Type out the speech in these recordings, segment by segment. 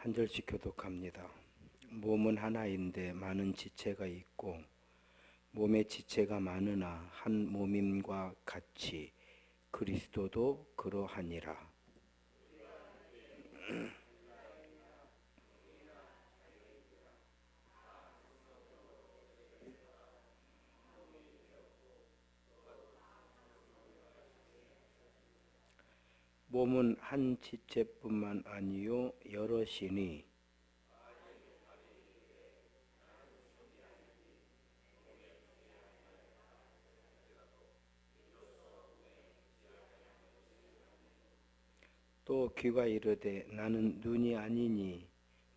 한 절씩 교독합니다. 몸은 하나인데 많은 지체가 있고 몸의 지체가 많으나 한 몸임과 같이 그리스도도 그러하니라. 몸은 한 지체뿐만 아니요 여럿이니 또 귀가 이르되 나는 눈이 아니니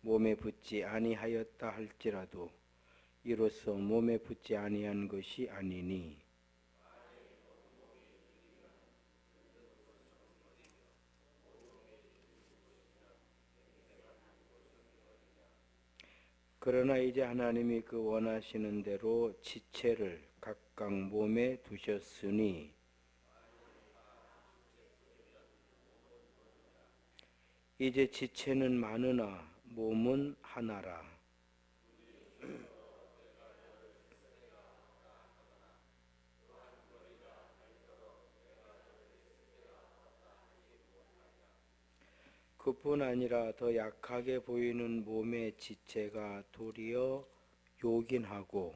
몸에 붙지 아니하였다 할지라도 이로써 몸에 붙지 아니한 것이 아니니 그러나 이제 하나님이 그 원하시는 대로 지체를 각각 몸에 두셨으니 이제 지체는 많으나 몸은 하나라. 그뿐 아니라 더 약하게 보이는 몸의 지체가 도리어 요긴하고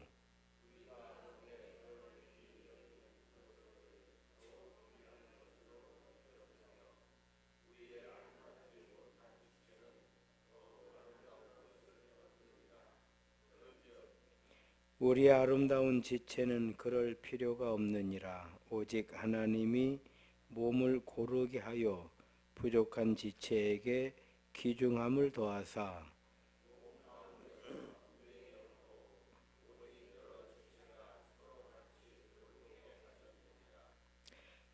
우리의 아름다운 지체는 그럴 필요가 없느니라. 오직 하나님이 몸을 고르게 하여 부족한 지체에게 귀중함을 더하사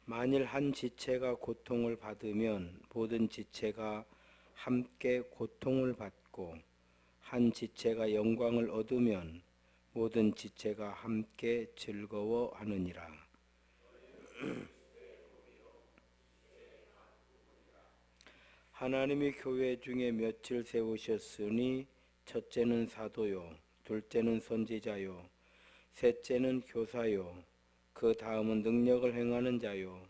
만일 한 지체가 고통을 받으면 모든 지체가 함께 고통을 받고 한 지체가 영광을 얻으면 모든 지체가 함께 즐거워하느니라. 하나님이 교회 중에 며칠 세우셨으니 첫째는 사도요, 둘째는 선지자요, 셋째는 교사요, 그 다음은 능력을 행하는 자요,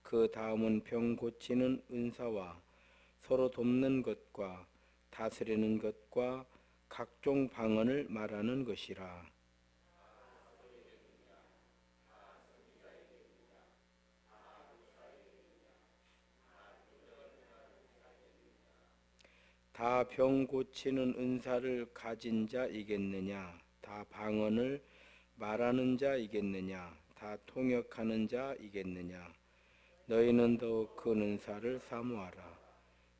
그 다음은 병 고치는 은사와 서로 돕는 것과 다스리는 것과 각종 방언을 말하는 것이라. 다 병 고치는 은사를 가진 자이겠느냐? 다 방언을 말하는 자이겠느냐? 다 통역하는 자이겠느냐? 너희는 더욱 그 은사를 사모하라.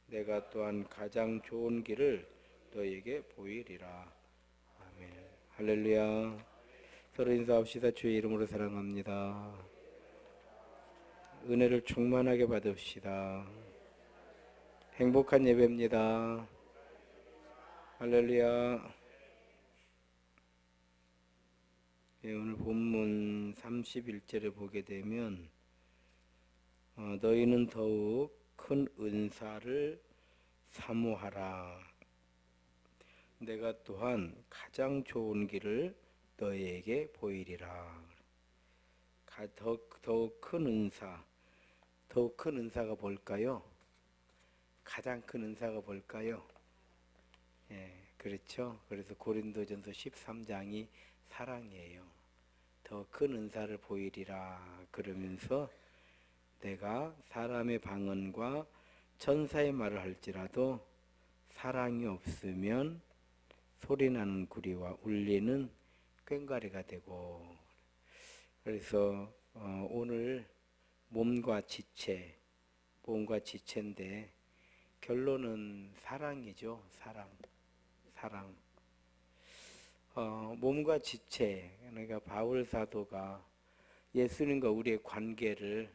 내가 또한 가장 좋은 길을 너희에게 보이리라. 아멘. 할렐루야. 서로 인사합시다. 주의 이름으로 사랑합니다. 은혜를 충만하게 받읍시다. 행복한 예배입니다. 할렐루야. 예, 오늘 본문 31절에 보게 되면 너희는 더욱 큰 은사를 사모하라. 내가 또한 가장 좋은 길을 너희에게 보이리라. 더욱 큰 은사, 더욱 큰 은사가 뭘까요? 가장 큰 은사가 뭘까요? 예, 그렇죠. 그래서 고린도전서 13장이 사랑이에요. 더 큰 은사를 보이리라 그러면서 내가 사람의 방언과 천사의 말을 할지라도 사랑이 없으면 소리나는 구리와 울리는 꽹과리가 되고, 그래서 오늘 몸과 지체인데 결론은 사랑이죠. 사랑. 몸과 지체, 그러니까 바울 사도가 예수님과 우리의 관계를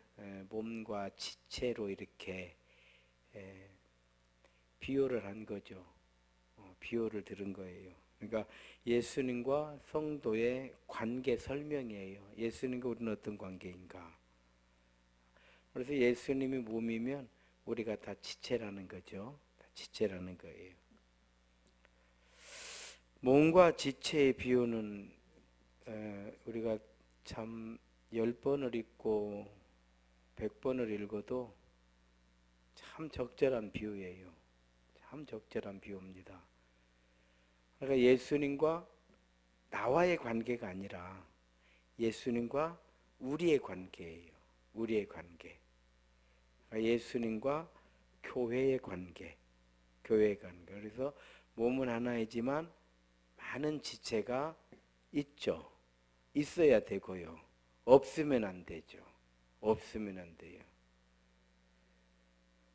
몸과 지체로 이렇게 비유를 한 거죠. 비유를 들은 거예요. 그러니까 예수님과 성도의 관계 설명이에요. 예수님과 우리는 어떤 관계인가. 그래서 예수님이 몸이면 우리가 다 지체라는 거죠. 다 지체라는 거예요. 몸과 지체의 비유는 우리가 참 10번을 읽고 100번을 읽어도 참 적절한 비유예요. 참 적절한 비유입니다. 그러니까 예수님과 나와의 관계가 아니라 예수님과 우리의 관계예요. 우리의 관계. 그러니까 예수님과 교회의 관계. 교회의 관계. 그래서 몸은 하나이지만 많은 지체가 있죠. 있어야 되고요. 없으면 안 되죠. 없으면 안 돼요.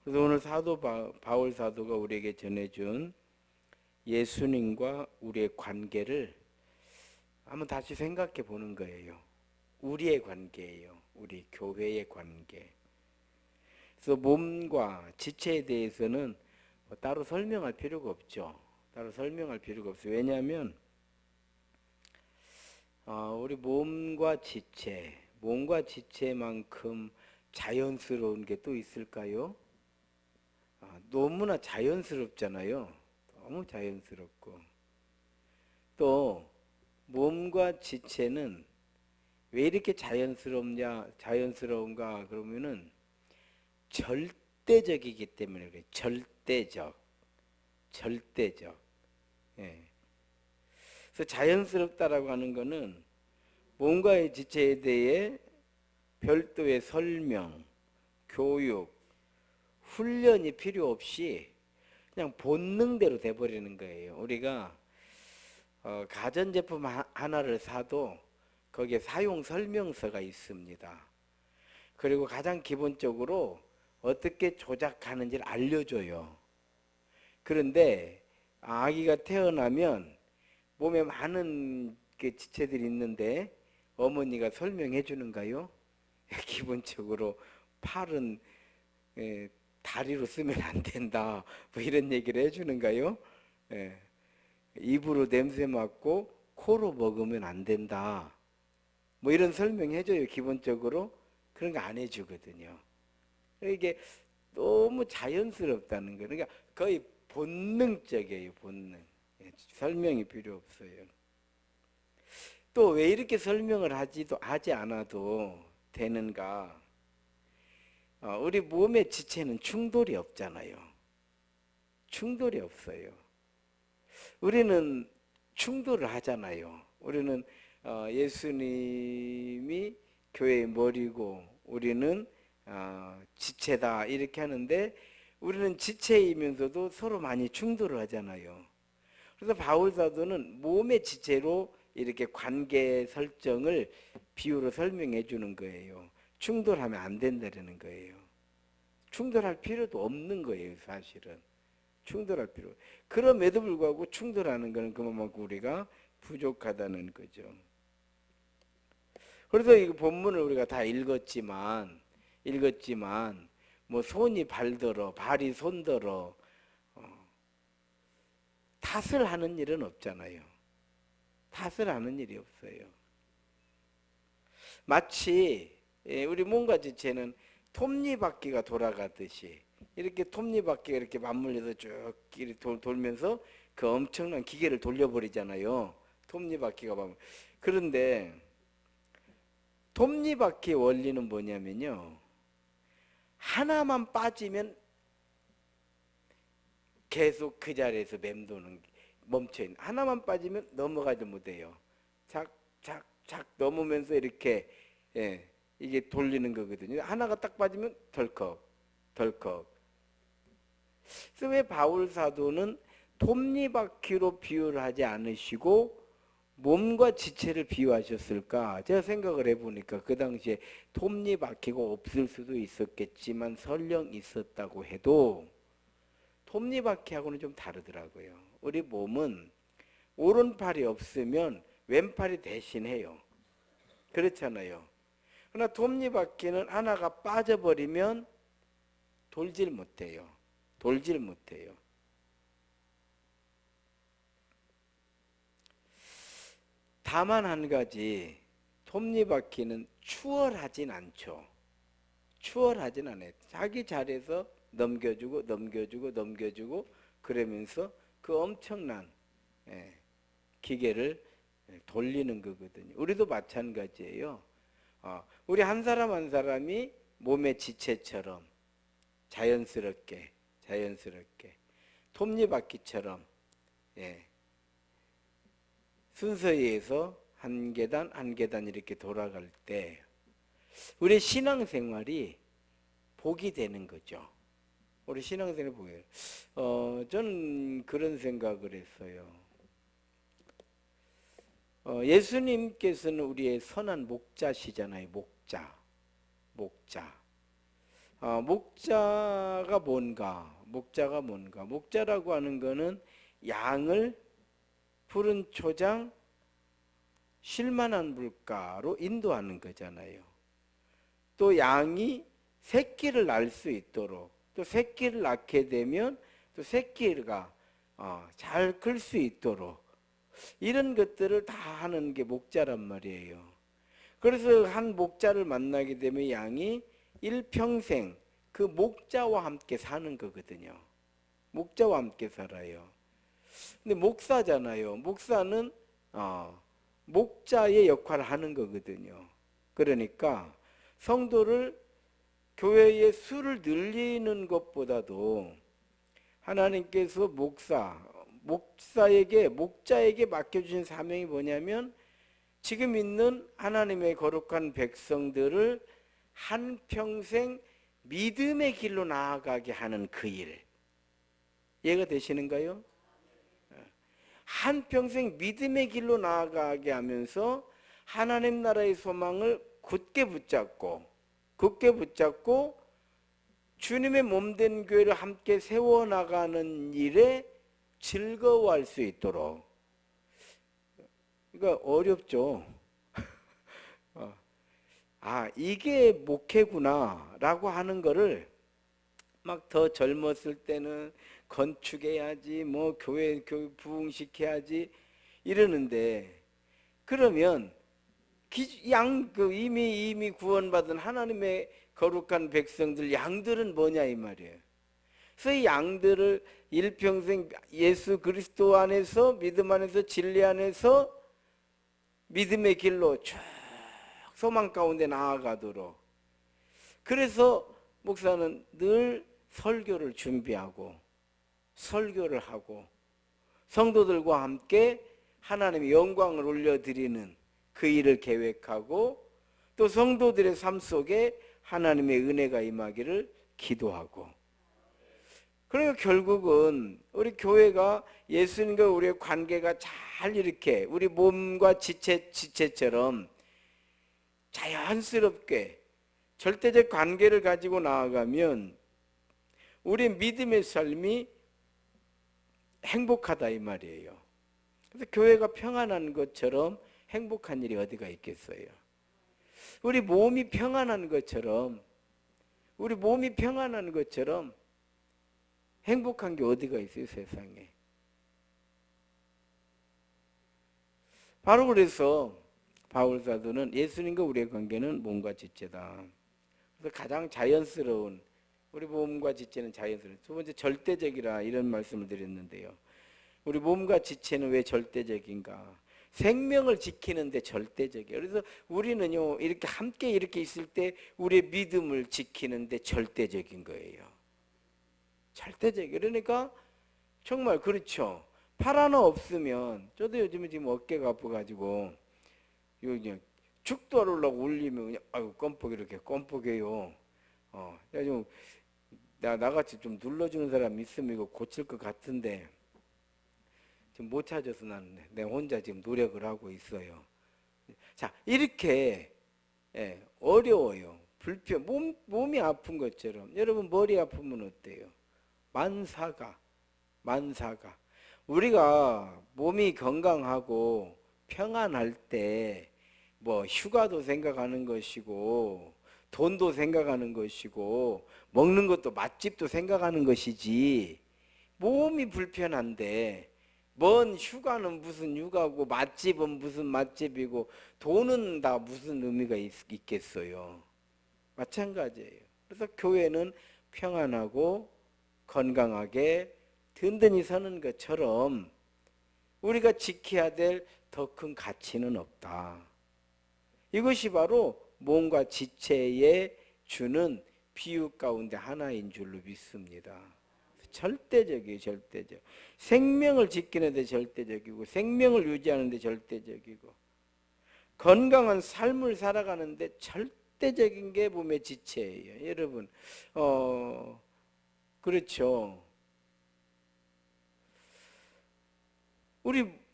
그래서 오늘 사도 바울 사도가 우리에게 전해준 예수님과 우리의 관계를 한번 다시 생각해 보는 거예요. 우리의 관계예요. 우리 교회의 관계. 그래서 몸과 지체에 대해서는 따로 설명할 필요가 없죠. 따로 설명할 필요가 없어요. 왜냐하면 우리 몸과 지체만큼 자연스러운 게 또 있을까요? 너무나 자연스럽잖아요. 너무 자연스럽고. 또 몸과 지체는 왜 이렇게 자연스러운가 그러면은 절대적이기 때문에 그래요. 절대적. 예. 그래서 자연스럽다라고 하는 거는 몸과의 지체에 대해 별도의 설명, 교육, 훈련이 필요 없이 그냥 본능대로 돼버리는 거예요. 우리가 가전제품 하나를 사도 거기에 사용 설명서가 있습니다. 그리고 가장 기본적으로 어떻게 조작하는지를 알려줘요. 그런데 아기가 태어나면 몸에 많은 지체들이 있는데 어머니가 설명해 주는가요? 기본적으로 팔은 다리로 쓰면 안 된다. 뭐 이런 얘기를 해주는가요? 입으로 냄새 맡고 코로 먹으면 안 된다. 뭐 이런 설명해줘요. 기본적으로. 그런 거 안 해주거든요. 이게 너무 자연스럽다는 거예요. 그러니까 거의 본능적이에요. 본능. 설명이 필요 없어요. 또 왜 이렇게 설명을 하지 않아도 되는가? 우리 몸의 지체는 충돌이 없잖아요. 충돌이 없어요. 우리는 충돌을 하잖아요. 우리는 예수님이 교회의 머리고 우리는 지체다 이렇게 하는데 우리는 지체이면서도 서로 많이 충돌을 하잖아요. 그래서 바울 사도는 몸의 지체로 이렇게 관계 설정을 비유로 설명해 주는 거예요. 충돌하면 안 된다는 거예요. 충돌할 필요도 없는 거예요, 사실은. 충돌할 필요. 그럼에도 불구하고 충돌하는 것은 그만큼 우리가 부족하다는 거죠. 그래서 이 본문을 우리가 다 읽었지만 뭐 손이 발들어, 발이 손들어 탓을 하는 일은 없잖아요. 탓을 하는 일이 없어요. 마치 우리 몸과 지체는 톱니바퀴가 돌아가듯이 이렇게 톱니바퀴가 이렇게 맞물려서 쭉 돌면서 그 엄청난 기계를 돌려버리잖아요. 톱니바퀴가 그런데 톱니바퀴의 원리는 뭐냐면요. 하나만 빠지면 계속 그 자리에서 멈춰있는. 하나만 빠지면 넘어가지 못해요. 착 넘으면서 이렇게 이게 돌리는 거거든요. 하나가 딱 빠지면 덜컥. 그래서 왜 바울 사도는 톱니바퀴로 비유를 하지 않으시고 몸과 지체를 비유하셨을까? 제가 생각을 해보니까 그 당시에 톱니바퀴가 없을 수도 있었겠지만 설령 있었다고 해도 톱니바퀴하고는 좀 다르더라고요. 우리 몸은 오른팔이 없으면 왼팔이 대신해요. 그렇잖아요. 그러나 톱니바퀴는 하나가 빠져버리면 돌질 못해요. 다만 한 가지, 톱니바퀴는 추월하진 않죠. 추월하진 않아요. 자기 자리에서 넘겨주고 그러면서 그 엄청난 기계를 돌리는 거거든요. 우리도 마찬가지예요. 우리 한 사람 한 사람이 몸의 지체처럼 자연스럽게 톱니바퀴처럼 순서에 의해서 한 계단 한 계단 이렇게 돌아갈 때 우리 신앙생활이 복이 되는 거죠. 우리 신앙생활 복이. 저는 그런 생각을 했어요. 예수님께서는 우리의 선한 목자시잖아요. 목자. 목자가 뭔가? 목자라고 하는 거는 양을 푸른 초장 쉴만한 물가로 인도하는 거잖아요. 또 양이 새끼를 낳을 수 있도록, 또 새끼를 낳게 되면 또 새끼가 잘 클 수 있도록 이런 것들을 다 하는 게 목자란 말이에요. 그래서 한 목자를 만나게 되면 양이 일평생 그 목자와 함께 사는 거거든요. 목자와 함께 살아요. 근데 목사잖아요. 목사는 목자의 역할을 하는 거거든요. 그러니까 성도를 교회의 수를 늘리는 것보다도 하나님께서 목자에게 맡겨주신 사명이 뭐냐면 지금 있는 하나님의 거룩한 백성들을 한평생 믿음의 길로 나아가게 하는 그 일. 이해가 되시는가요? 한평생 믿음의 길로 나아가게 하면서 하나님 나라의 소망을 굳게 붙잡고 주님의 몸된 교회를 함께 세워나가는 일에 즐거워할 수 있도록. 그러니까 어렵죠. 이게 목회구나 라고 하는 거를 막 더 젊었을 때는 건축해야지 교회 부흥시켜야지 이러는데, 그러면 이미 구원받은 하나님의 거룩한 백성들 양들은 뭐냐 이 말이에요. 그래서 이 양들을 일평생 예수 그리스도 안에서 믿음 안에서 진리 안에서 믿음의 길로 쭉 소망 가운데 나아가도록. 그래서 목사는 늘 설교를 준비하고 설교를 하고 성도들과 함께 하나님의 영광을 올려드리는 그 일을 계획하고 또 성도들의 삶 속에 하나님의 은혜가 임하기를 기도하고. 그러니까 결국은 우리 교회가 예수님과 우리의 관계가 잘 이렇게 우리 몸과 지체처럼 자연스럽게 절대적 관계를 가지고 나아가면 우리의 믿음의 삶이 행복하다 이 말이에요. 그래서 교회가 평안한 것처럼 행복한 일이 어디가 있겠어요? 우리 몸이 평안한 것처럼 행복한 게 어디가 있어요, 세상에? 바로 그래서 바울 사도는 예수님과 우리의 관계는 몸과 지체다. 그래서 가장 자연스러운 우리 몸과 지체는 자연스러운. 두 번째 절대적이라 이런 말씀을 드렸는데요. 우리 몸과 지체는 왜 절대적인가? 생명을 지키는데 절대적이에요. 그래서 우리는요 이렇게 함께 이렇게 있을 때 우리의 믿음을 지키는데 절대적인 거예요. 절대적. 그러니까 정말 그렇죠. 팔 하나 없으면 저도 요즘에 지금 어깨가 아파가지고 그냥 죽도 안 올라고 울리면 그냥 아유 껌뻑해요. 좀 나같이 좀 눌러주는 사람 있으면 이거 고칠 것 같은데 지금 못 찾아서 나는 내가 혼자 지금 노력을 하고 있어요. 자, 이렇게 어려워요. 몸이 아픈 것처럼. 여러분 머리 아프면 어때요? 만사가 우리가 몸이 건강하고 평안할 때 휴가도 생각하는 것이고 돈도 생각하는 것이고 먹는 것도 맛집도 생각하는 것이지, 몸이 불편한데 뭔 휴가는 무슨 휴가고 맛집은 무슨 맛집이고 돈은 다 무슨 의미가 있겠어요. 마찬가지예요. 그래서 교회는 평안하고 건강하게 든든히 사는 것처럼 우리가 지켜야 될 더 큰 가치는 없다. 이것이 바로 몸과 지체에 주는 비유 가운데 하나인 줄로 믿습니다. 절대적이에요. 절대적. 생명을 지키는 데 절대적이고 생명을 유지하는 데 절대적이고 건강한 삶을 살아가는 데 절대적인 게 몸의 지체예요. 여러분 그렇죠. 우리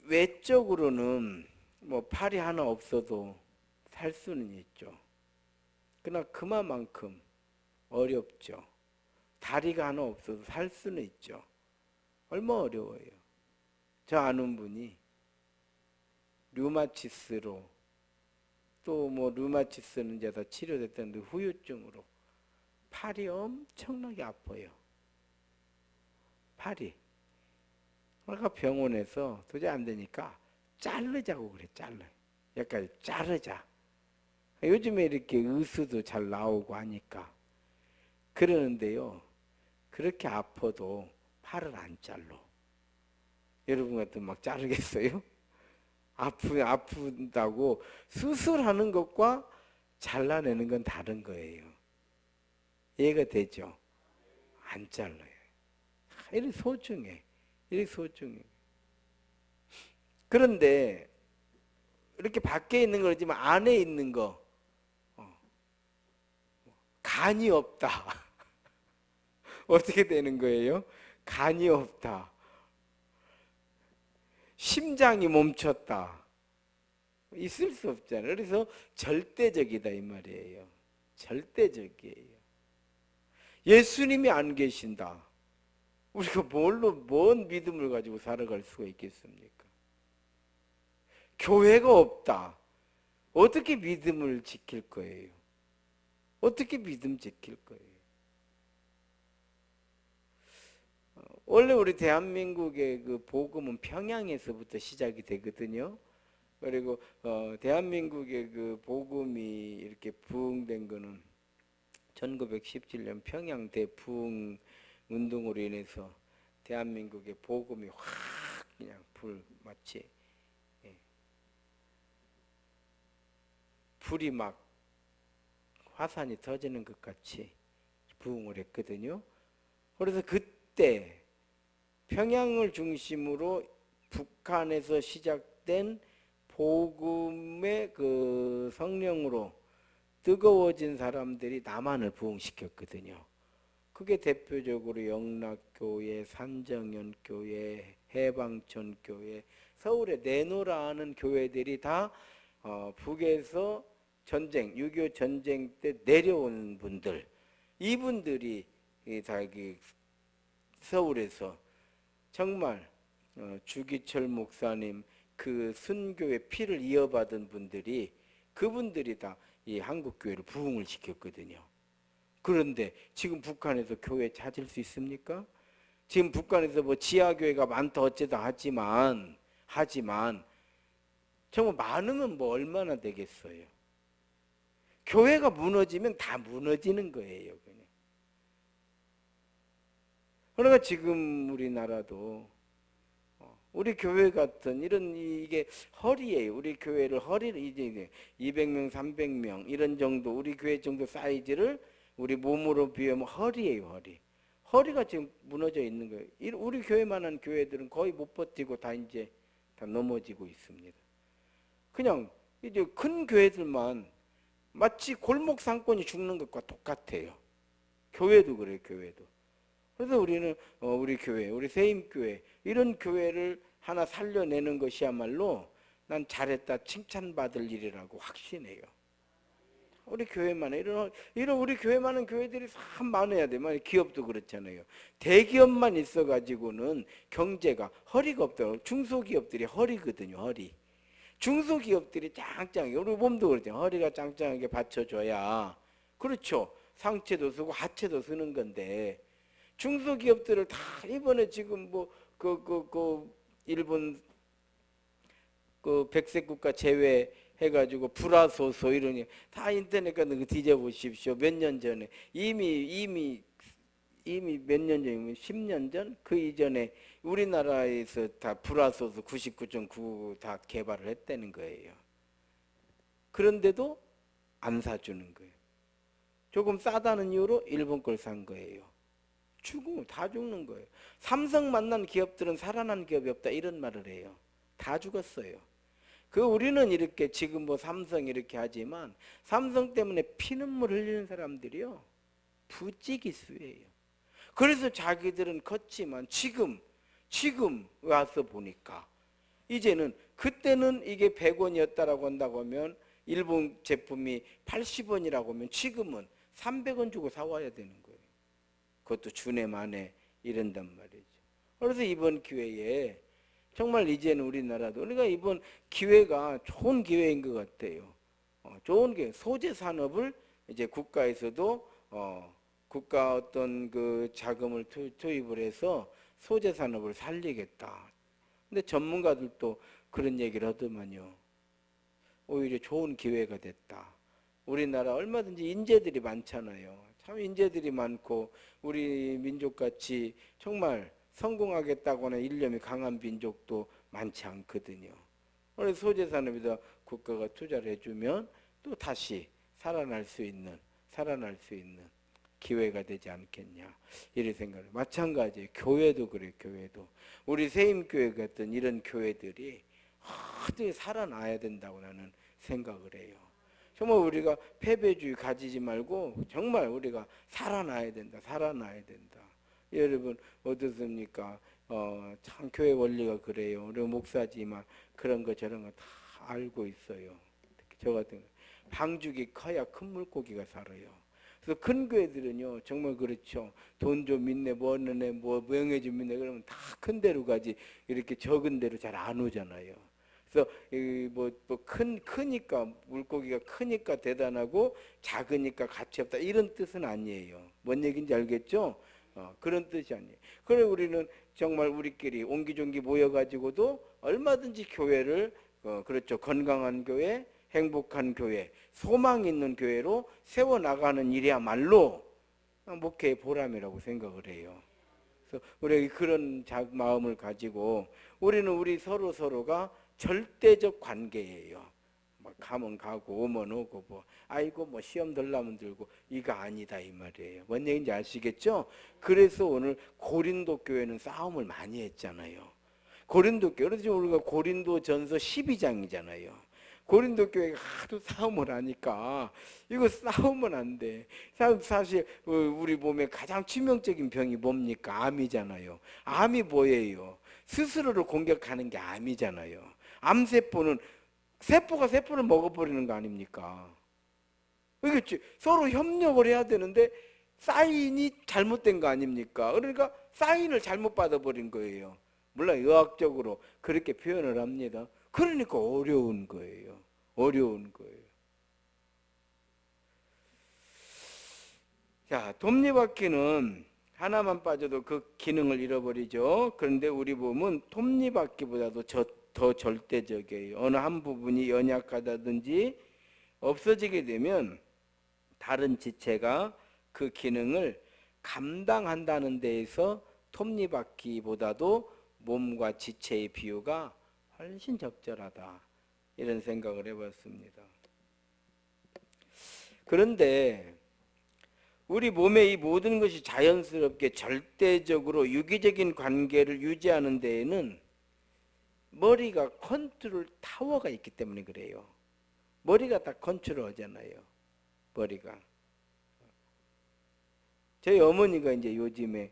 외적으로는 뭐 팔이 하나 없어도 살 수는 있죠. 그러나 그만큼 어렵죠. 다리가 하나 없어도 살 수는 있죠. 얼마나 어려워요. 저 아는 분이 류마티스로 또 뭐 류마티스는 이제 다 치료됐다는데 후유증으로 팔이 엄청나게 아파요. 팔이. 그러니까 병원에서 도저히 안 되니까 자르자고 그래. 여기까지 자르자. 요즘에 이렇게 의수도 잘 나오고 하니까 그러는데요. 그렇게 아파도 팔을 안 잘라. 여러분 같은 막 자르겠어요? 아픈다고 수술하는 것과 잘라내는 건 다른 거예요. 이해가 되죠? 안 잘라요. 이리 소중해. 그런데 이렇게 밖에 있는 거지만 안에 있는 거 간이 없다. 어떻게 되는 거예요? 간이 없다. 심장이 멈췄다. 있을 수 없잖아요. 그래서 절대적이다 이 말이에요. 절대적이에요. 예수님이 안 계신다. 우리가 뭔 믿음을 가지고 살아갈 수가 있겠습니까? 교회가 없다. 어떻게 믿음을 지킬 거예요? 어떻게 믿음 지킬 거예요? 원래 우리 대한민국의 그 복음은 평양에서부터 시작이 되거든요. 그리고 대한민국의 그 복음이 이렇게 부흥된 거는 1917년 평양 대부흥 운동으로 인해서 대한민국의 복음이 확 그냥 마치 불이 막 화산이 터지는 것 같이 부흥을 했거든요. 그래서 그때 평양을 중심으로 북한에서 시작된 복음의 그 성령으로 뜨거워진 사람들이 남한을 부흥시켰거든요. 그게 대표적으로 영락교회, 산정연교회, 해방촌교회, 서울에 내노라는 교회들이 다 북에서 전쟁, 6.25 전쟁 때 내려온 분들, 이분들이 다 서울에서 정말 주기철 목사님 그 순교의 피를 이어받은 분들이 그분들이 다 이 한국교회를 부흥을 시켰거든요. 그런데 지금 북한에서 교회 찾을 수 있습니까? 지금 북한에서 뭐 지하교회가 많다 어쩌다 하지만 정말 많으면 뭐 얼마나 되겠어요. 교회가 무너지면 다 무너지는 거예요. 그냥. 그러니까 지금 우리나라도 우리 교회 같은 이런 이게 허리예요. 우리 교회를 허리를 이제 200명, 300명 이런 정도 우리 교회 정도 사이즈를 우리 몸으로 비우면 허리예요. 허리가 지금 무너져 있는 거예요. 우리 교회만한 교회들은 거의 못 버티고 다 이제 다 넘어지고 있습니다. 그냥 이제 큰 교회들만 마치 골목 상권이 죽는 것과 똑같아요. 교회도 그래요. 교회도. 그래서 우리는 우리 교회, 우리 세임교회 이런 교회를 하나 살려내는 것이야말로 난 잘했다 칭찬받을 일이라고 확신해요. 우리 교회만 이런 우리 교회만한 교회들이 참 많아야 돼. 기업도 그렇잖아요. 대기업만 있어가지고는 경제가 허리가 없다. 중소기업들이 허리거든요. 허리. 중소기업들이 짱짱해. 우리 몸도 그렇죠. 허리가 짱짱하게 받쳐줘야 그렇죠. 상체도 쓰고 하체도 쓰는 건데. 중소기업들을 다 이번에 지금 뭐 일본 그 백색 국가 제외해가지고 불화소소 이러니 다 인터넷 가서 뒤져보십시오. 몇 년 전에 이미 이미 몇 년 전이면 10년 전? 그 이전에 우리나라에서 다 불화소수 99.99 다 개발을 했다는 거예요. 그런데도 안 사주는 거예요. 조금 싸다는 이유로 일본 걸 산 거예요. 다 죽는 거예요. 삼성 만난 기업들은 살아난 기업이 없다 이런 말을 해요. 다 죽었어요. 우리는 이렇게 지금 뭐 삼성 이렇게 하지만 삼성 때문에 피눈물 흘리는 사람들이요 부찌기수예요. 그래서 자기들은 컸지만 지금 와서 보니까 이제는 그때는 이게 100원이었다라고 한다고 하면 일본 제품이 80원이라고 하면 지금은 300원 주고 사와야 되는 거예요. 그것도 주네 만에 이런단 말이죠. 그래서 이번 기회에 정말 이제는 우리나라도 우리가 이번 기회가 좋은 기회인 것 같아요. 좋은 기회. 소재 산업을 이제 국가에서도 국가 어떤 그 자금을 투입을 해서 소재 산업을 살리겠다. 근데 전문가들도 그런 얘기를 하더만요. 오히려 좋은 기회가 됐다. 우리나라 얼마든지 인재들이 많잖아요. 참 인재들이 많고 우리 민족같이 정말 성공하겠다고는 일념이 강한 민족도 많지 않거든요. 그래서 소재 산업에다 국가가 투자를 해주면 또 다시 살아날 수 있는 기회가 되지 않겠냐 이런 생각을. 마찬가지예요. 교회도 그래요. 교회도 우리 세임교회 같은 이런 교회들이 어떻게 살아나야 된다고 나는 생각을 해요. 정말 우리가 패배주의 가지지 말고 정말 우리가 살아나야 된다. 여러분 어떻습니까? 참 교회 원리가 그래요. 우리 목사지만 그런 거 저런 거 다 알고 있어요. 특히 저 같은 거 방죽이 커야 큰 물고기가 살아요. 그래서 큰 교회들은요 정말 그렇죠. 돈 좀 믿네 뭐 얻네 뭐 명예 좀 믿네 그러면 다 큰 데로 가지 이렇게 적은 데로 잘 안 오잖아요. 그래서 크니까 물고기가 크니까 대단하고 작으니까 가치 없다 이런 뜻은 아니에요. 뭔 얘기인지 알겠죠? 그런 뜻이 아니에요. 그래 우리는 정말 우리끼리 옹기종기 모여가지고도 얼마든지 교회를 그렇죠. 건강한 교회, 행복한 교회, 소망 있는 교회로 세워나가는 일이야말로 목회의 보람이라고 생각을 해요. 그래서 우리 그런 마음을 가지고 우리는 우리 서로가 절대적 관계예요. 막 가면 가고 오면 오고 뭐 아이고 뭐 시험 들라면 들고 이거 아니다 이 말이에요. 뭔 얘기인지 아시겠죠? 그래서 오늘 고린도 교회는 싸움을 많이 했잖아요. 고린도 교회 그래서 우리가 고린도전서 12장이잖아요. 고린도 교회가 하도 싸움을 하니까 이거 싸우면 안 돼. 사실 우리 몸에 가장 치명적인 병이 뭡니까? 암이잖아요. 암이 뭐예요? 스스로를 공격하는 게 암이잖아요. 암세포는 세포가 세포를 먹어버리는 거 아닙니까? 그렇지. 서로 협력을 해야 되는데 사인이 잘못된 거 아닙니까? 그러니까 사인을 잘못 받아버린 거예요. 물론 의학적으로 그렇게 표현을 합니다. 그러니까 어려운 거예요. 자, 톱니바퀴는 하나만 빠져도 그 기능을 잃어버리죠. 그런데 우리 몸은 톱니바퀴보다도 더 절대적이에요. 어느 한 부분이 연약하다든지 없어지게 되면 다른 지체가 그 기능을 감당한다는 데에서 톱니바퀴보다도 몸과 지체의 비유가 훨씬 적절하다. 이런 생각을 해봤습니다. 그런데 우리 몸의 이 모든 것이 자연스럽게 절대적으로 유기적인 관계를 유지하는 데에는 머리가 컨트롤 타워가 있기 때문에 그래요. 머리가 다 컨트롤하잖아요. 머리가. 저희 어머니가 이제 요즘에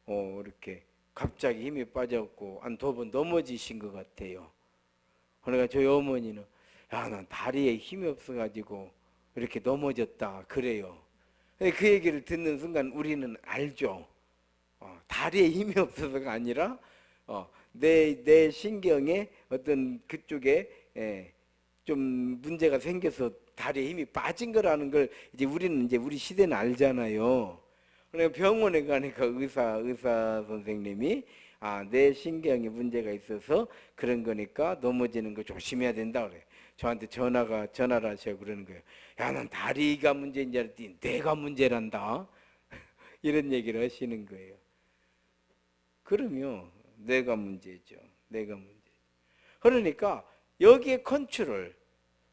이렇게 갑자기 힘이 빠졌고 한 2번 넘어지신 것 같아요. 그러니까 저희 어머니는 난 다리에 힘이 없어가지고 이렇게 넘어졌다 그래요. 그 얘기를 듣는 순간 우리는 알죠. 다리에 힘이 없어서가 아니라 내 신경에 어떤 그쪽에 좀 문제가 생겨서 다리에 힘이 빠진 거라는 걸 우리는 우리 시대는 알잖아요. 그러니까 병원에 가니까 의사 선생님이 내 신경에 문제가 있어서 그런 거니까 넘어지는 거 조심해야 된다 그래. 저한테 전화를 하셔 그러는 거예요. 야, 난 다리가 문제인 줄 알았더니 내가 문제란다. 이런 얘기를 하시는 거예요. 그럼요, 뇌가 문제죠. 뇌가 문제. 그러니까 여기에 컨트롤,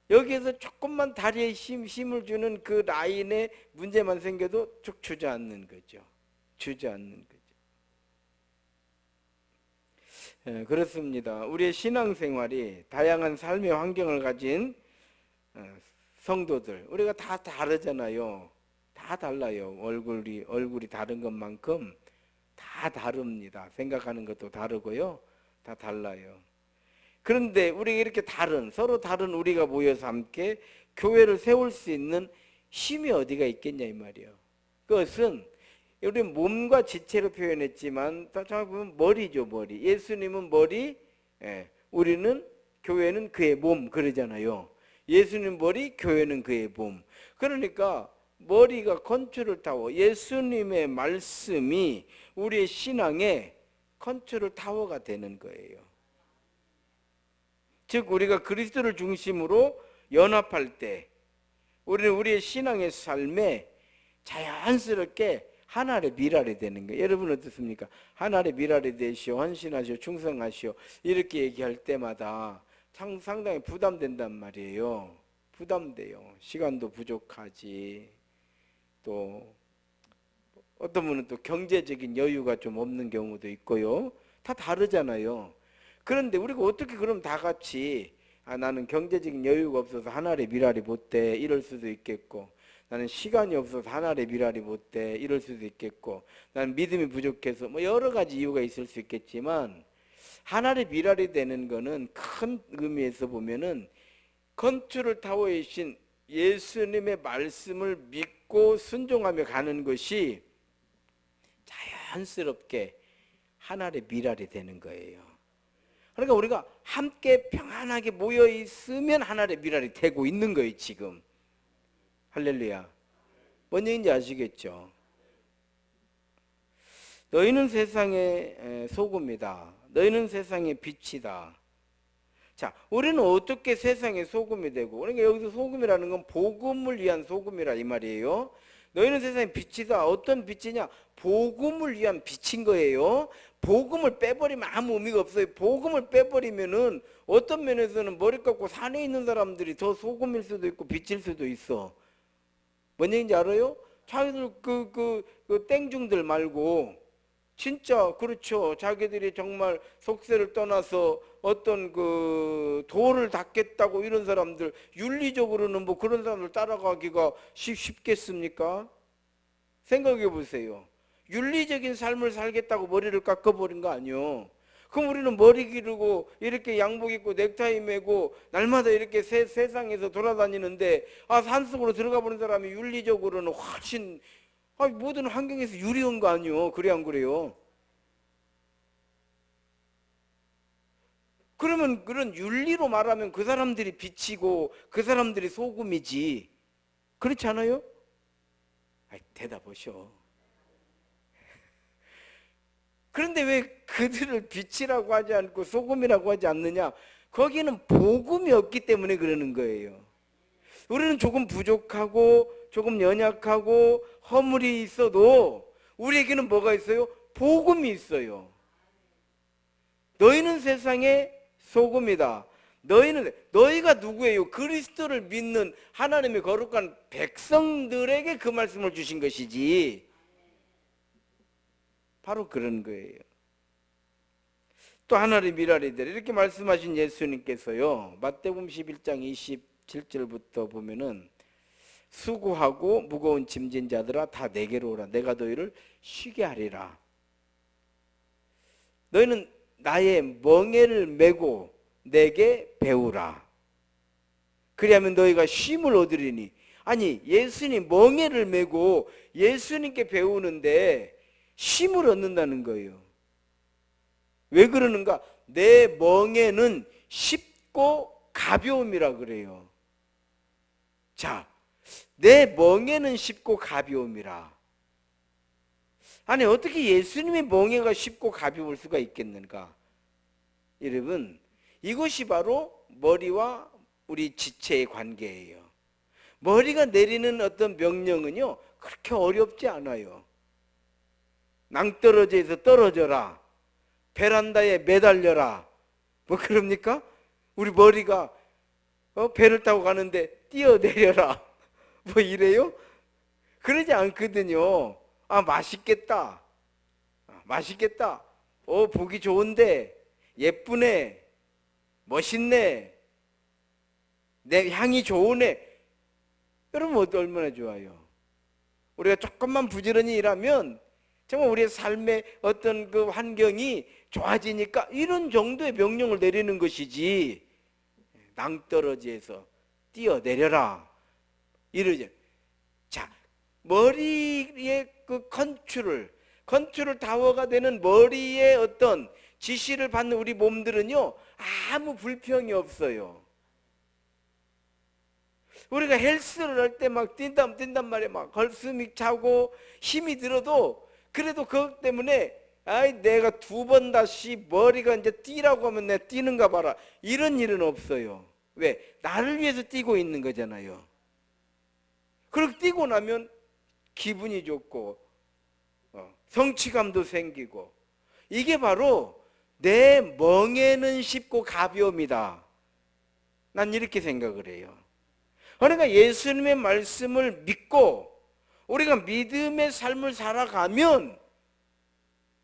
여기에서 조금만 다리에 힘을 주는 그 라인에 문제만 생겨도 쭉 주저앉는 거죠. 주저앉는 거죠. 예, 그렇습니다. 우리의 신앙생활이 다양한 삶의 환경을 가진 성도들, 우리가 다 다르잖아요. 다 달라요. 얼굴이 다른 것만큼 다 다릅니다. 생각하는 것도 다르고요. 다 달라요. 그런데 우리가 이렇게 서로 다른 우리가 모여서 함께 교회를 세울 수 있는 힘이 어디가 있겠냐 이 말이에요. 그것은 우리 몸과 지체로 표현했지만 자 보면 머리죠, 머리. 예수님은 머리, 우리는 교회는 그의 몸 그러잖아요. 예수님 머리, 교회는 그의 몸. 그러니까 머리가 컨트롤 타워, 예수님의 말씀이 우리의 신앙의 컨트롤 타워가 되는 거예요. 즉 우리가 그리스도를 중심으로 연합할 때 우리는 우리의 신앙의 삶에 자연스럽게 하나의 미랄이 되는 거예요. 여러분 어떻습니까? 하나의 미랄이 되시오, 헌신하시오, 충성하시오 이렇게 얘기할 때마다 상당히 부담된단 말이에요. 부담돼요. 시간도 부족하지, 또 어떤 분은 또 경제적인 여유가 좀 없는 경우도 있고요. 다 다르잖아요. 그런데 우리가 어떻게 그럼 다 같이 나는 경제적인 여유가 없어서 하나의 미랄이 못 돼 이럴 수도 있겠고, 나는 시간이 없어서 하나의 미랄이 못 돼 이럴 수도 있겠고, 나는 믿음이 부족해서 뭐 여러 가지 이유가 있을 수 있겠지만 하나의 미랄이 되는 거는 큰 의미에서 보면은 컨트롤 타워이신 예수님의 말씀을 믿고 순종하며 가는 것이 자연스럽게 하나의 미랄이 되는 거예요. 그러니까 우리가 함께 평안하게 모여 있으면 하나의 미랄이 되고 있는 거예요 지금. 할렐루야. 뭔 얘기인지 아시겠죠? 너희는 세상의 소금이다. 너희는 세상의 빛이다. 자, 우리는 어떻게 세상의 소금이 되고, 그러니까 여기서 소금이라는 건 복음을 위한 소금이라 이 말이에요. 너희는 세상의 빛이다. 어떤 빛이냐? 복음을 위한 빛인 거예요. 복음을 빼버리면 아무 의미가 없어요. 복음을 빼버리면은 어떤 면에서는 머리 깎고 산에 있는 사람들이 더 소금일 수도 있고 빛일 수도 있어. 뭔 얘기인지 알아요? 자기들 그 땡중들 말고 진짜 그렇죠. 자기들이 정말 속세를 떠나서 어떤 그 도를 닦겠다고 이런 사람들, 윤리적으로는 뭐 그런 사람들 따라가기가 쉽겠습니까? 생각해 보세요. 윤리적인 삶을 살겠다고 머리를 깎아버린 거 아니요. 그럼 우리는 머리 기르고 이렇게 양복 입고 넥타이 매고 날마다 이렇게 세상에서 돌아다니는데 산속으로 들어가 보는 사람이 윤리적으로는 훨씬 모든 환경에서 유리한 거 아니요. 그래 안 그래요? 그러면 그런 윤리로 말하면 그 사람들이 빛이고 그 사람들이 소금이지. 그렇지 않아요? 대답하셔. 그런데 왜 그들을 빛이라고 하지 않고 소금이라고 하지 않느냐? 거기는 복음이 없기 때문에 그러는 거예요. 우리는 조금 부족하고 조금 연약하고 허물이 있어도 우리에게는 뭐가 있어요? 복음이 있어요. 너희는 세상의 소금이다. 너희가 누구예요? 그리스도를 믿는 하나님의 거룩한 백성들에게 그 말씀을 주신 것이지. 바로 그런 거예요. 또 하나의 미랄이 되라 이렇게 말씀하신 예수님께서요, 마태복음 11장 27절부터 보면은 수고하고 무거운 짐진 자들아 다 내게로 오라. 내가 너희를 쉬게 하리라. 너희는 나의 멍에를 메고 내게 배우라. 그리하면 너희가 쉼을 얻으리니. 아니, 예수님 멍에를 메고 예수님께 배우는데 쉼을 얻는다는 거예요. 왜 그러는가? 내 멍에는 쉽고 가벼움이라 그래요. 자, 내 멍에는 쉽고 가벼움이라. 아니, 어떻게 예수님의 멍에가 쉽고 가벼울 수가 있겠는가? 여러분, 이것이 바로 머리와 우리 지체의 관계예요. 머리가 내리는 어떤 명령은요, 그렇게 어렵지 않아요. 낭떠러지에서 떨어져라. 베란다에 매달려라. 뭐 그럽니까? 우리 머리가 배를 타고 가는데 뛰어내려라. 뭐 이래요? 그러지 않거든요. 아, 맛있겠다. 맛있겠다. 보기 좋은데, 예쁘네. 멋있네. 내 향이 좋으네. 여러분, 얼마나 좋아요. 우리가 조금만 부지런히 일하면 정말 우리의 삶의 어떤 그 환경이 좋아지니까 이런 정도의 명령을 내리는 것이지, 낭떠러지에서 뛰어내려라. 이러죠. 자, 머리의 그 컨트롤 타워가 되는 머리의 어떤 지시를 받는 우리 몸들은요, 아무 불평이 없어요. 우리가 헬스를 할 때 막 뛴단 말이에요. 막 걸스믹 차고 힘이 들어도 그래도 그것 때문에 내가 2번 다시 머리가 이제 뛰라고 하면 내가 뛰는가 봐라. 이런 일은 없어요. 왜? 나를 위해서 뛰고 있는 거잖아요. 그렇게 뛰고 나면 기분이 좋고 성취감도 생기고, 이게 바로 내 멍에는 쉽고 가벼움이다. 난 이렇게 생각을 해요. 그러니까 예수님의 말씀을 믿고 우리가 믿음의 삶을 살아가면,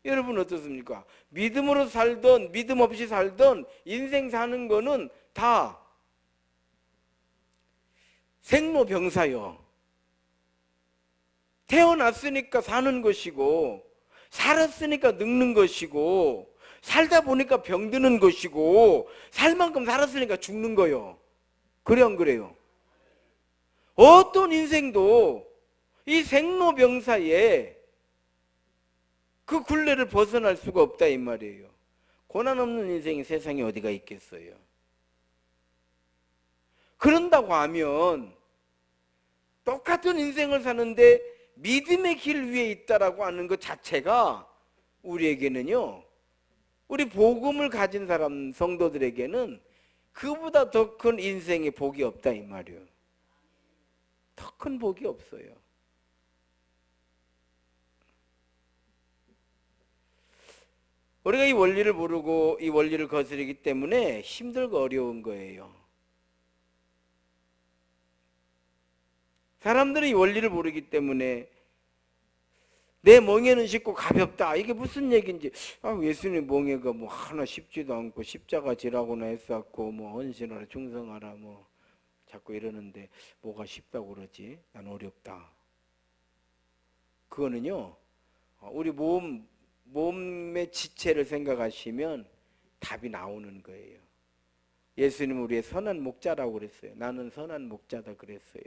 여러분 어떻습니까? 믿음으로 살던 믿음 없이 살던 인생 사는 거는 다 생로병사요. 태어났으니까 사는 것이고, 살았으니까 늙는 것이고, 살다 보니까 병드는 것이고, 살 만큼 살았으니까 죽는 거요. 그래 안 그래요? 어떤 인생도 이 생로병사에 그 굴레를 벗어날 수가 없다 이 말이에요. 고난 없는 인생이 세상에 어디가 있겠어요? 그런다고 하면 똑같은 인생을 사는데 믿음의 길 위에 있다라고 하는 것 자체가 우리에게는요, 우리 복음을 가진 사람 성도들에게는 그보다 더 큰 인생의 복이 없다 이 말이에요. 더 큰 복이 없어요. 우리가 이 원리를 모르고 이 원리를 거스르기 때문에 힘들고 어려운 거예요. 사람들은 이 원리를 모르기 때문에 내 멍에는 쉽고 가볍다. 이게 무슨 얘기인지. 예수님 멍에가 뭐 하나 쉽지도 않고 십자가 지라고나 했었고 뭐 헌신하라 충성하라 뭐 자꾸 이러는데 뭐가 쉽다고 그러지? 난 어렵다. 그거는요, 우리 몸의 지체를 생각하시면 답이 나오는 거예요. 예수님은 우리의 선한 목자라고 그랬어요. 나는 선한 목자다 그랬어요.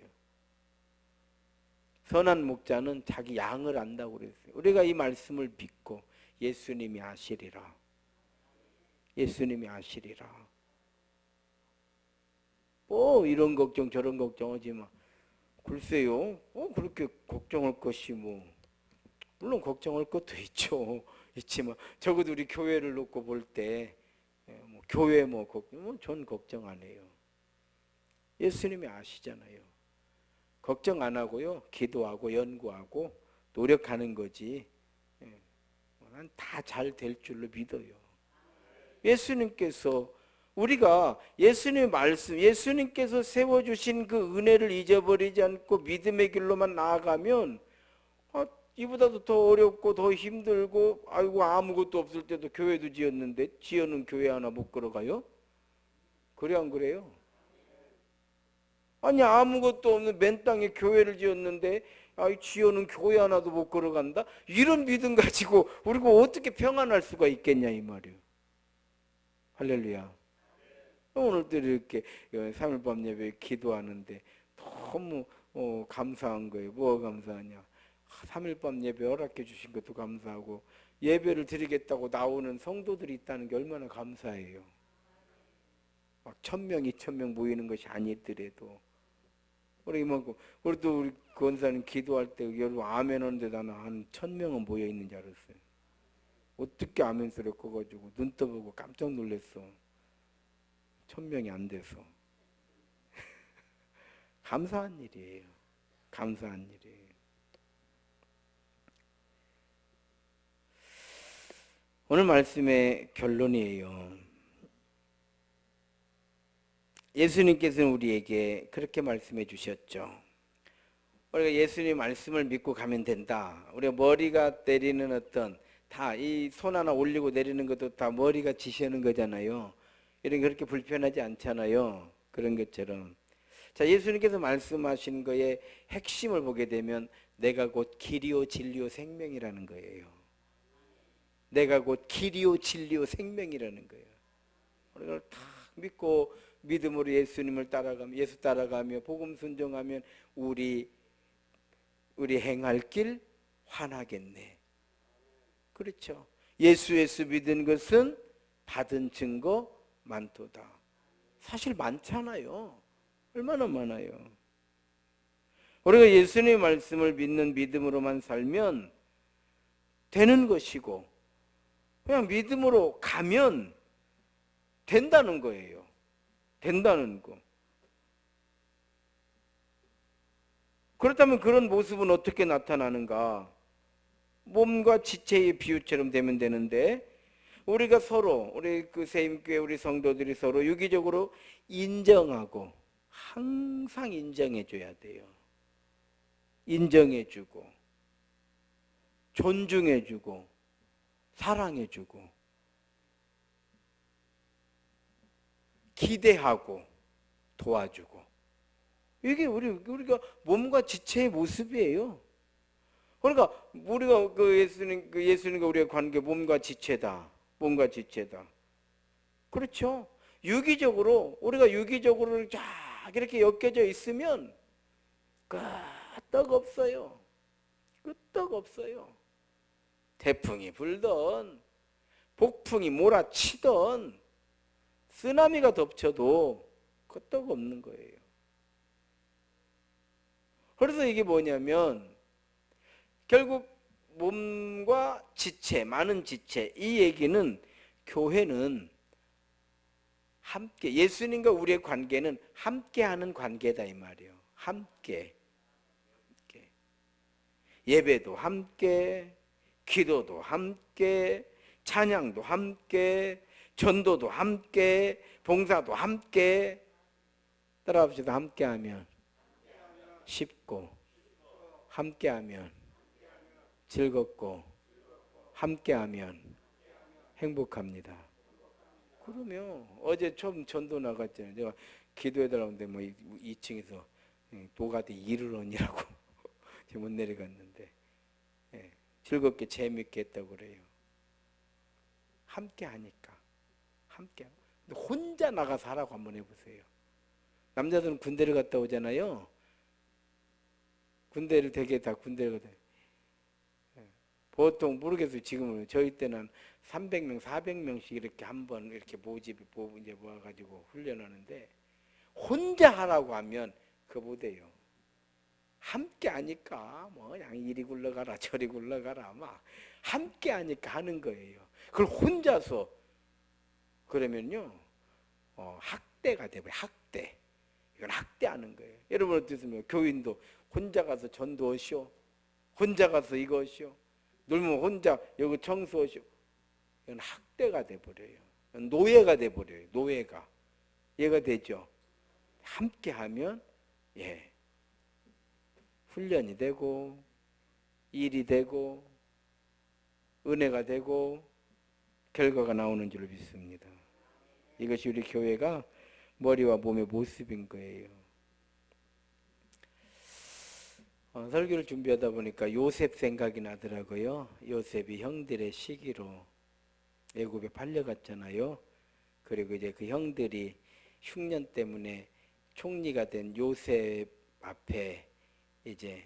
선한 목자는 자기 양을 안다고 그랬어요. 우리가 이 말씀을 믿고 예수님이 아시리라. 예수님이 아시리라. 이런 걱정 저런 걱정하지 마. 글쎄요. 그렇게 걱정할 것이 뭐. 물론 걱정할 것도 있죠. 있지만 적어도 우리 교회를 놓고 볼 때 뭐 교회 전 걱정 안 해요. 예수님이 아시잖아요. 걱정 안 하고요. 기도하고 연구하고 노력하는 거지. 난 다 잘 될 줄로 믿어요. 예수님께서 우리가 예수님의 말씀, 예수님께서 세워주신 그 은혜를 잊어버리지 않고 믿음의 길로만 나아가면 이보다도 더 어렵고 더 힘들고 아무것도 없을 때도 교회도 지었는데 지어놓은 교회 하나 못 걸어가요? 그래 안 그래요? 아니 아무것도 없는 맨 땅에 교회를 지었는데 지어놓은 교회 하나도 못 걸어간다? 이런 믿음 가지고 우리가 어떻게 평안할 수가 있겠냐 이 말이에요. 할렐루야. 오늘도 이렇게 3일 밤 예배 기도하는데 너무 감사한 거예요. 뭐가 감사하냐? 3일 밤 예배 허락해 주신 것도 감사하고 예배를 드리겠다고 나오는 성도들이 있다는 게 얼마나 감사해요. 막 1,000명, 2,000명 모이는 것이 아니더라도 우리도 우리 권사님 기도할 때 여러분 아멘 하는데 나는 한 1,000명은 모여 있는 줄 알았어요. 어떻게 아멘 소리 커가지고 눈 떠보고 깜짝 놀랐어. 1,000명이 안 돼서. 감사한 일이에요. 감사한 일이에요. 오늘 말씀의 결론이에요. 예수님께서는 우리에게 그렇게 말씀해 주셨죠. 우리가 예수님 말씀을 믿고 가면 된다. 우리가 머리가 때리는 어떤 다 이 손 하나 올리고 내리는 것도 다 머리가 지시하는 거잖아요. 이런 게 그렇게 불편하지 않잖아요. 그런 것처럼. 자, 예수님께서 말씀하신 거의 핵심을 보게 되면 내가 곧 길이요 진리요 생명이라는 거예요. 내가 곧 길이요 진리요 생명이라는 거예요. 우리가 다 믿고 믿음으로 예수님을 따라가며 예수 따라가며 복음 순종하면 우리 행할 길 환하겠네. 그렇죠. 예수 믿은 것은 받은 증거 많도다. 사실 많잖아요. 얼마나 많아요. 우리가 예수님의 말씀을 믿는 믿음으로만 살면 되는 것이고 그냥 믿음으로 가면 된다는 거예요. 된다는 거. 그렇다면 그런 모습은 어떻게 나타나는가? 몸과 지체의 비유처럼 되면 되는데 우리가 서로 우리 그 세임교회 우리 성도들이 서로 유기적으로 인정하고 항상 인정해 줘야 돼요. 인정해 주고 존중해 주고 사랑해 주고 기대하고 도와주고 이게 우리가 몸과 지체의 모습이에요. 그러니까 우리가 예수님과 우리의 관계 몸과 지체다. 몸과 지체다. 그렇죠. 우리가 유기적으로 쫙 이렇게 엮여져 있으면 끄떡 없어요. 끄떡 없어요. 태풍이 불던 폭풍이 몰아치던 쓰나미가 덮쳐도 끄떡 없는 거예요. 그래서 이게 뭐냐면 결국 몸과 지체, 많은 지체 이 얘기는 교회는 함께 예수님과 우리의 관계는 함께하는 관계다 이 말이에요. 함께 예배도 함께 기도도 함께 찬양도 함께 전도도 함께 봉사도 함께 따라합시다. 함께하면 쉽고 함께하면 즐겁고 함께하면 행복합니다. 그러면 어제 처음 전도 나갔잖아요. 제가 기도해달라는데 뭐 2층에서 노가대 일을 하느라고 못 내려갔는데 즐겁게 재밌게 했다고 그래요. 함께하니까 함께. 근데 혼자 나가서 하라고 한번 해보세요. 남자들은 군대를 갔다 오잖아요. 군대를 되게 다 군대를 갔다. 보통 모르겠어요. 지금은 저희 때는 300명, 400명씩 이렇게 한번 이렇게 이제 모아가지고 훈련하는데 혼자 하라고 하면 그거 못해요. 함께 하니까 뭐 그냥 이리 굴러가라 저리 굴러가라 막 함께 하니까 하는 거예요. 그걸 혼자서 그러면요 학대가 돼버려요. 학대. 이건 학대하는 거예요. 여러분 어떻습니까? 교인도 혼자 가서 전도하시오. 혼자 가서 이거 하시오. 놀면 혼자 여기 청소하시오. 이건 학대가 돼버려요. 노예가 돼버려요. 노예가. 얘가 되죠. 함께하면 훈련이 되고 일이 되고 은혜가 되고 결과가 나오는 줄 믿습니다. 이것이 우리 교회가 머리와 몸의 모습인 거예요. 설교를 준비하다 보니까 요셉 생각이 나더라고요. 요셉이 형들의 시기로 애굽에 팔려갔잖아요. 그리고 이제 그 형들이 흉년 때문에 총리가 된 요셉 앞에 이제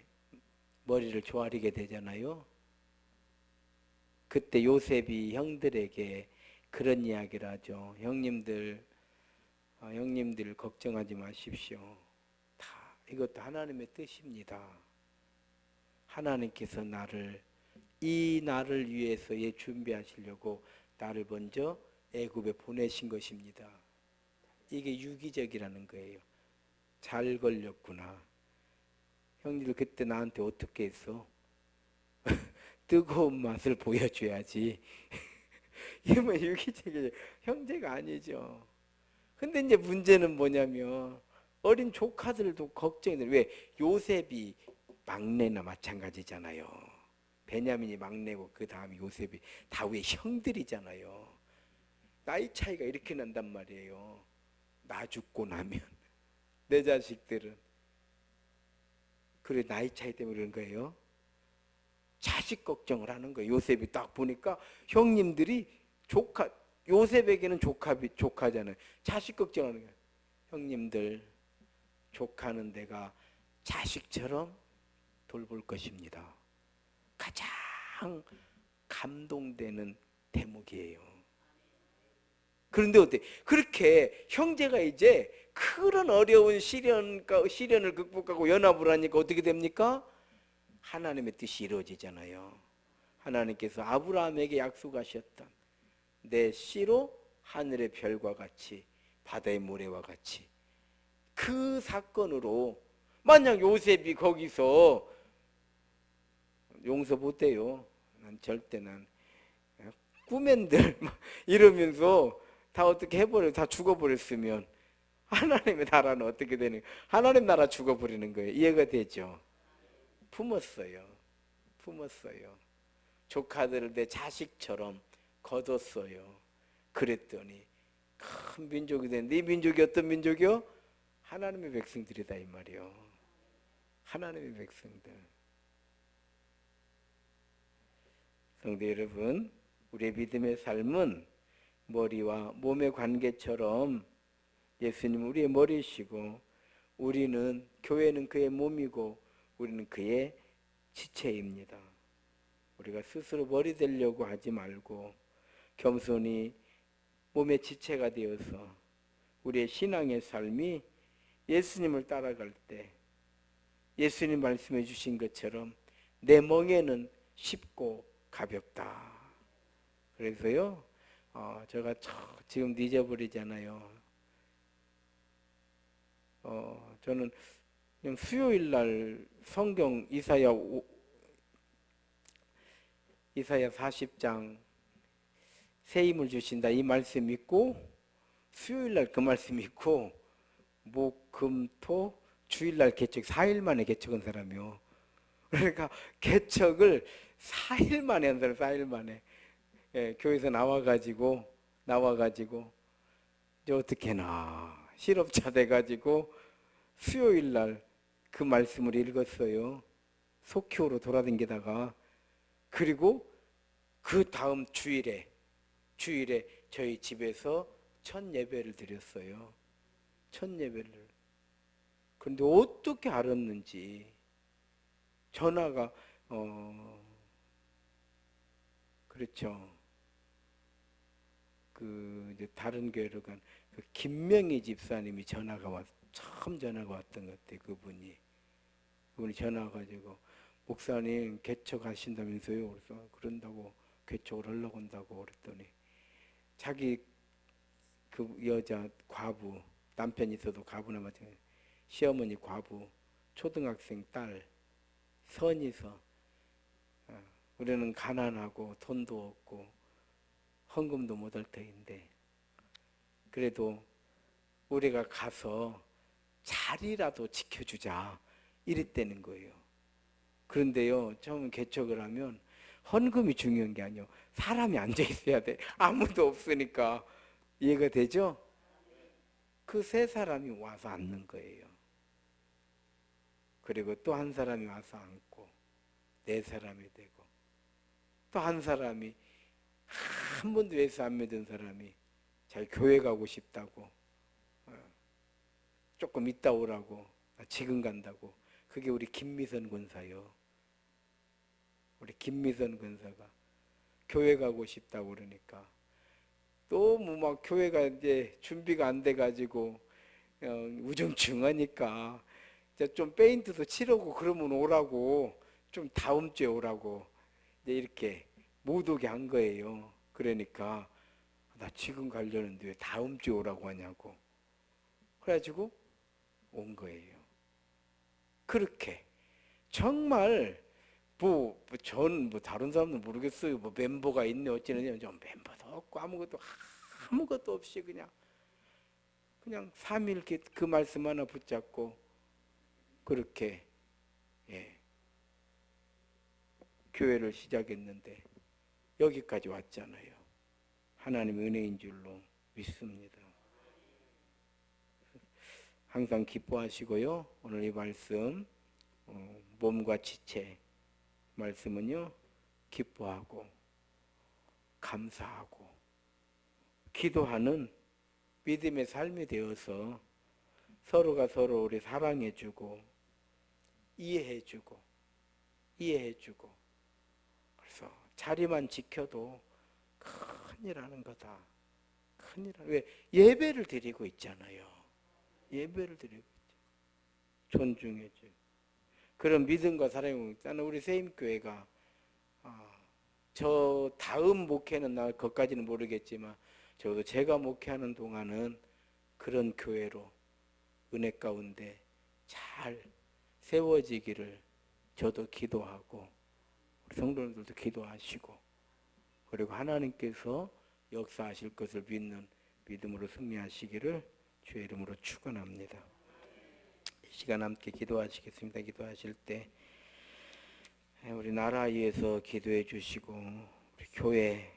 머리를 조아리게 되잖아요. 그때 요셉이 형들에게 그런 이야기를 하죠. 형님들 걱정하지 마십시오. 다 이것도 하나님의 뜻입니다. 하나님께서 이 날을 위해서 준비하시려고 나를 먼저 애굽에 보내신 것입니다. 이게 유기적이라는 거예요. 잘 걸렸구나. 형님들 그때 나한테 어떻게 했어? 뜨거운 맛을 보여줘야지. 이러면 유기적이 형제가 아니죠. 근데 이제 문제는 뭐냐면 어린 조카들도 걱정이 돼. 왜? 요셉이 막내나 마찬가지잖아요. 베냐민이 막내고 그 다음 요셉이 다윗의 형들이잖아요. 나이 차이가 이렇게 난단 말이에요. 나 죽고 나면 내 자식들은. 그래, 나이 차이 때문에 그런 거예요. 자식 걱정을 하는 거예요. 요셉이 딱 보니까 형님들이 조카, 요셉에게는 조카잖아요. 자식 걱정하는 거예요. 형님들, 조카는 내가 자식처럼 돌볼 것입니다. 가장 감동되는 대목이에요. 그런데 어때? 그렇게 형제가 이제 그런 어려운 시련을 극복하고 연합을 하니까 어떻게 됩니까? 하나님의 뜻이 이루어지잖아요. 하나님께서 아브라함에게 약속하셨던 내 씨로 하늘의 별과 같이 바다의 모래와 같이, 그 사건으로 만약 요셉이 거기서 용서 못해요. 난 절대 난 꾸맨들 이러면서 다 어떻게 해버려, 다 죽어버렸으면 하나님의 나라는 어떻게 되는, 하나님 나라 죽어버리는 거예요. 이해가 되죠? 품었어요. 품었어요. 조카들을 내 자식처럼 거뒀어요. 그랬더니 큰 민족이 됐는데, 이 민족이 어떤 민족이요? 하나님의 백성들이다 이 말이요. 하나님의 백성들. 성도 여러분, 우리의 믿음의 삶은 머리와 몸의 관계처럼 예수님 우리의 머리시고, 우리는, 교회는 그의 몸이고 우리는 그의 지체입니다. 우리가 스스로 머리 되려고 하지 말고 겸손히 몸의 지체가 되어서 우리의 신앙의 삶이 예수님을 따라갈 때 예수님 말씀해 주신 것처럼 내 멍에는 쉽고 가볍다. 그래서요, 제가 지금 잊어버리잖아요. 저는 그냥 수요일 날 성경 이사야 40장 새 힘을 주신다 이 말씀 있고, 수요일 날 그 말씀 있고, 목, 금, 토, 주일 날 개척, 4일 만에 개척한 사람이요. 그러니까 개척을 4일 만에 한 사람, 4일 만에. 예, 교회에서 나와가지고 이제 어떻게 해나 실업자 돼가지고 수요일 날 그 말씀을 읽었어요. 속효로 돌아다니다가. 그리고 그 다음 주일에 저희 집에서 첫 예배를 드렸어요. 첫 예배를. 그런데 어떻게 알았는지 전화가 그렇죠. 이제 다른 교회로 간 그 김명희 집사님이 처음 전화가 왔던 것 같아요. 그분이 전화 가지고 목사님 개척하신다면서요. 그래서 그런다고 개척을 하려고 한다고 그랬더니 자기 그 여자 과부, 남편이 있어도 과부나 마찬가지, 시어머니 과부, 초등학생 딸 선이서 우리는 가난하고 돈도 없고 헌금도 못할 터인데 그래도 우리가 가서 자리라도 지켜주자 이랬다는 거예요. 그런데요, 처음 개척을 하면 헌금이 중요한 게 아니에요. 사람이 앉아 있어야 돼. 아무도 없으니까. 이해가 되죠? 그 세 사람이 와서 앉는 거예요. 그리고 또 한 사람이 와서 앉고 네 사람이 되고, 또 한 사람이, 한 번도 예수 안 믿은 사람이 자기 교회 가고 싶다고, 조금 이따 오라고, 지금 간다고. 그게 우리 김미선 권사요. 우리 김미선 권사가 교회 가고 싶다고 그러니까 너무 막 교회가 이제 준비가 안 돼가지고 우중충하니까 이제 좀 페인트도 칠하고 그러면 오라고, 좀 다음 주에 오라고 이제 이렇게 못 오게 한 거예요. 그러니까 나 지금 가려는데 왜 다음 주에 오라고 하냐고. 그래가지고 온 거예요. 그렇게 정말 전 다른 사람도 모르겠어요. 뭐 멤버가 있네 어찌느냐. 좀 멤버도 없고 아무것도 없이 그냥 3일 그 말씀 하나 붙잡고 그렇게 예, 교회를 시작했는데 여기까지 왔잖아요. 하나님 은혜인 줄로 믿습니다. 항상 기뻐하시고요. 오늘 이 말씀 몸과 지체 말씀은요. 기뻐하고 감사하고 기도하는 믿음의 삶이 되어서 서로가 서로 우리 사랑해주고 이해해주고 그래서 자리만 지켜도 큰일 하는 거다. 왜? 예배를 드리고 있잖아요. 예배를 드리고 있죠. 존중해줘. 그런 믿음과 사랑이 있잖아요. 우리 세임교회가 저 다음 목회는 나 그것까지는 모르겠지만 저도 제가 목회하는 동안은 그런 교회로 은혜 가운데 잘 세워지기를 저도 기도하고 우리 성도님들도 기도하시고 그리고 하나님께서 역사하실 것을 믿는 믿음으로 승리하시기를 주의 이름으로 축원합니다. 이 시간 함께 기도하시겠습니다. 기도하실 때 우리 나라 위해서 기도해 주시고 우리 교회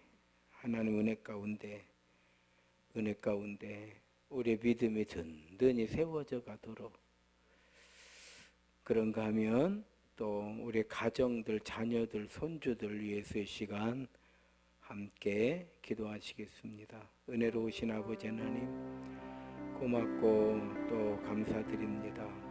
하나님 은혜 가운데 우리의 믿음이 든든히 세워져 가도록 그런가 하면 또 우리 가정들, 자녀들, 손주들 위해서 이 시간 함께 기도하시겠습니다. 은혜로우신 아버지 하나님 고맙고 또 감사드립니다.